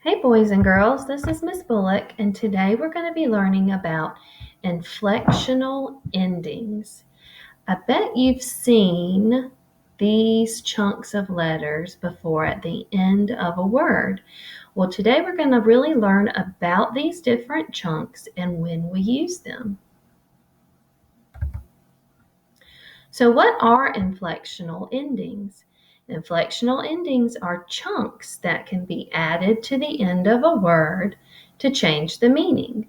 Hey boys and girls, this is Miss Bullock, and today we're going to be learning about inflectional endings. I bet you've seen these chunks of letters before at the end of a word. Well, today we're going to really learn about these different chunks and when we use them. So what are inflectional endings? Inflectional endings are chunks that can be added to the end of a word to change the meaning.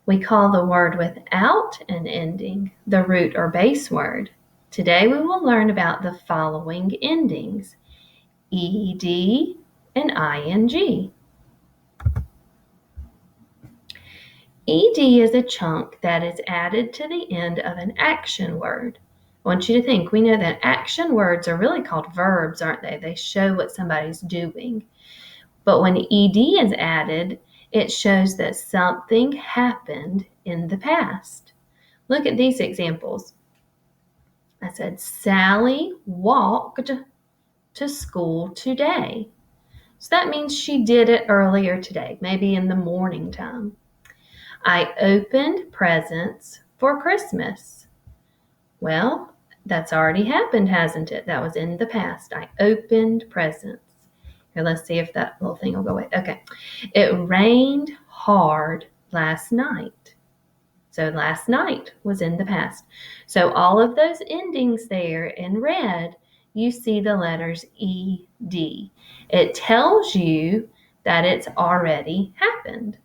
We call the word without an ending the root or base word. Today we will learn about the following endings: ed and ing. Ed is a chunk that is added to the end of an action word. I want you to think, we know that action words are really called verbs, aren't they? They show what somebody's doing. But when ed is added, it shows that something happened in the past. Look at these examples. I said, Sally walked to school today. So that means she did it earlier today, maybe in the morning time. I opened presents for Christmas. Well, that's already happened, hasn't it? That was in the past. I opened presents. Here, let's see if that little thing will go away. Okay. It rained hard last night. So last night was in the past. So all of those endings there in red, you see the letters ED. It tells you that it's already happened.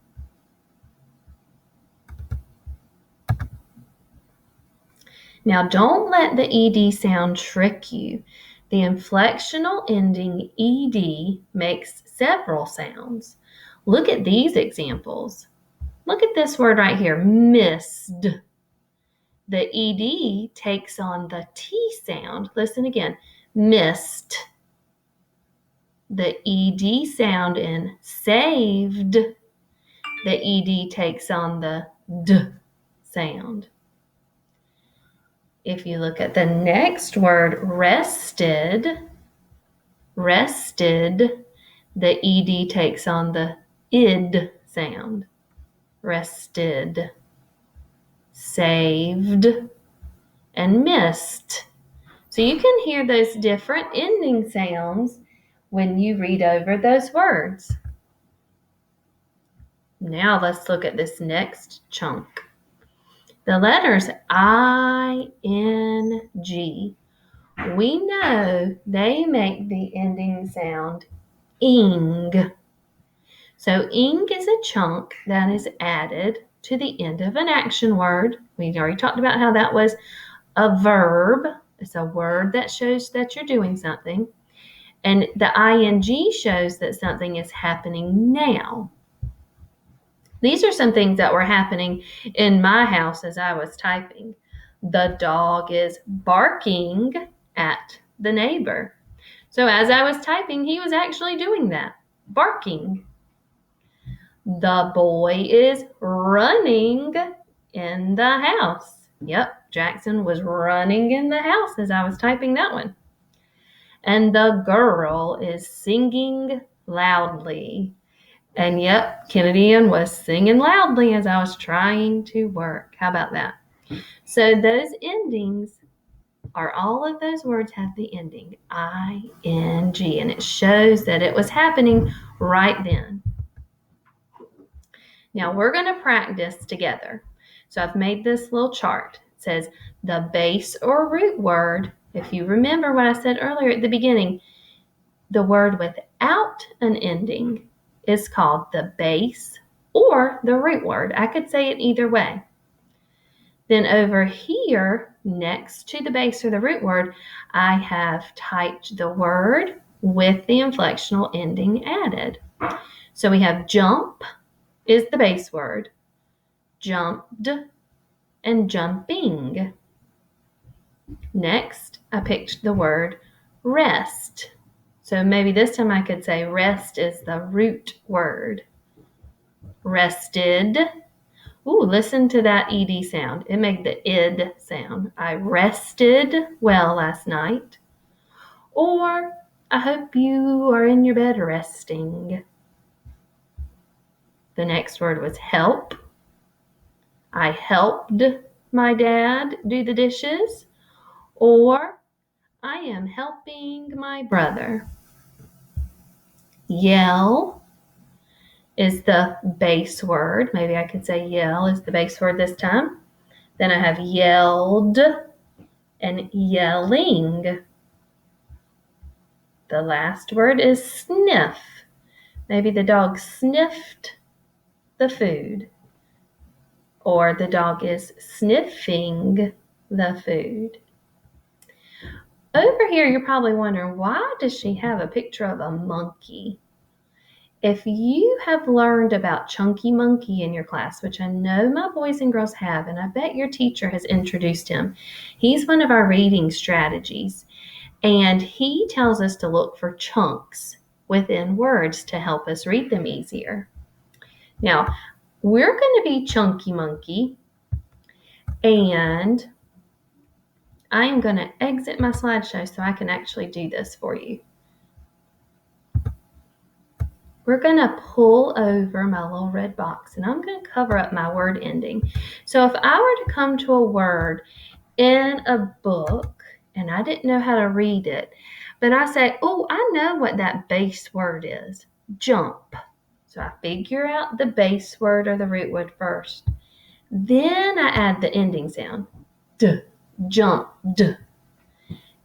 Now, don't let the ed sound trick you. The inflectional ending ed makes several sounds. Look at these examples. Look at this word right here, missed. The ed takes on the T sound. Listen again, missed. The ed sound in saved, the ed takes on the D sound. If you look at the next word, rested, the ed takes on the id sound. Rested, saved, and missed. So you can hear those different ending sounds when you read over those words. Now let's look at this next chunk. The letters I-N-G. We know they make the ending sound ing. So ing is a chunk that is added to the end of an action word. We already talked about how that was a verb. It's a word that shows that you're doing something. And the ing shows that something is happening now. These are some things that were happening in my house as I was typing. The dog is barking at the neighbor. So as I was typing, he was actually doing that, barking. The boy is running in the house. Yep, Jackson was running in the house as I was typing that one. And the girl is singing loudly. And yep, Kennedy Ann was singing loudly as I was trying to work. How about that? So those endings are all of those words have the ending ing, and it shows that it was happening right then. Now we're going to practice together. So I've made this little chart. It says the base or root word. If you remember what I said earlier at the beginning, the word without an ending is called the base or the root word. I could say it either way. Then over here, next to the base or the root word, I have typed the word with the inflectional ending added. So we have jump is the base word, jumped, and jumping. Next, I picked the word rest. So maybe this time I could say rest is the root word. Rested. Ooh, listen to that ed sound. It made the id sound. I rested well last night. Or I hope you are in your bed resting. The next word was help. I helped my dad do the dishes. Or I am helping my brother. Yell is the base word. Maybe I could say yell is the base word this time. Then I have yelled and yelling. The last word is sniff. Maybe the dog sniffed the food, or the dog is sniffing the food. Over here, you're probably wondering, why does she have a picture of a monkey? If you have learned about Chunky Monkey in your class, which I know my boys and girls have, and I bet your teacher has introduced him, he's one of our reading strategies, and he tells us to look for chunks within words to help us read them easier. Now, we're going to be Chunky Monkey, and I am going to exit my slideshow so I can actually do this for you. We're going to pull over my little red box, and I'm going to cover up my word ending. So if I were to come to a word in a book, and I didn't know how to read it, but I say, oh, I know what that base word is, jump. So I figure out the base word or the root word first. Then I add the ending sound, d, jump, d.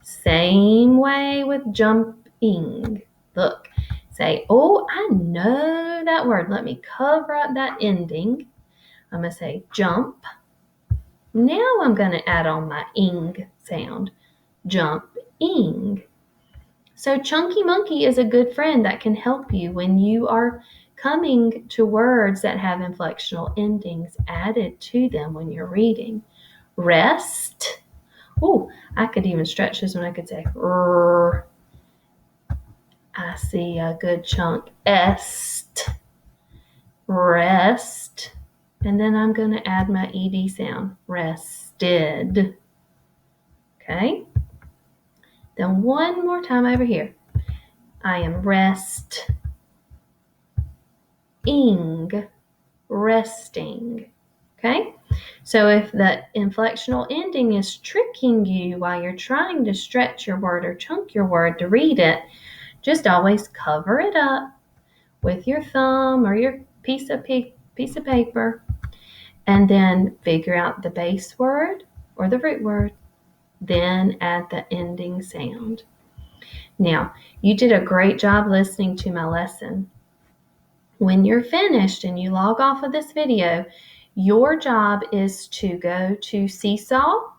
Same way with jumping. Look, say, oh, I know that word. Let me cover up that ending. I'm going to say jump. Now I'm going to add on my ing sound. Jump-ing. So Chunky Monkey is a good friend that can help you when you are coming to words that have inflectional endings added to them when you're reading. Rest. Oh, I could even stretch this one. I could say, rrr. I see a good chunk. Est. Rest. And then I'm going to add my ed sound. Rested. Okay. Then one more time over here. I am resting. Okay. So if the inflectional ending is tricking you while you're trying to stretch your word or chunk your word to read it, just always cover it up with your thumb or your piece of paper, and then figure out the base word or the root word, then add the ending sound. Now, you did a great job listening to my lesson. When you're finished and you log off of this video, your job is to go to Seesaw,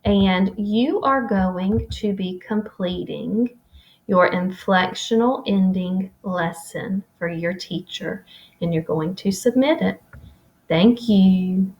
and you are going to be completing your inflectional ending lesson for your teacher, and you're going to submit it. Thank you.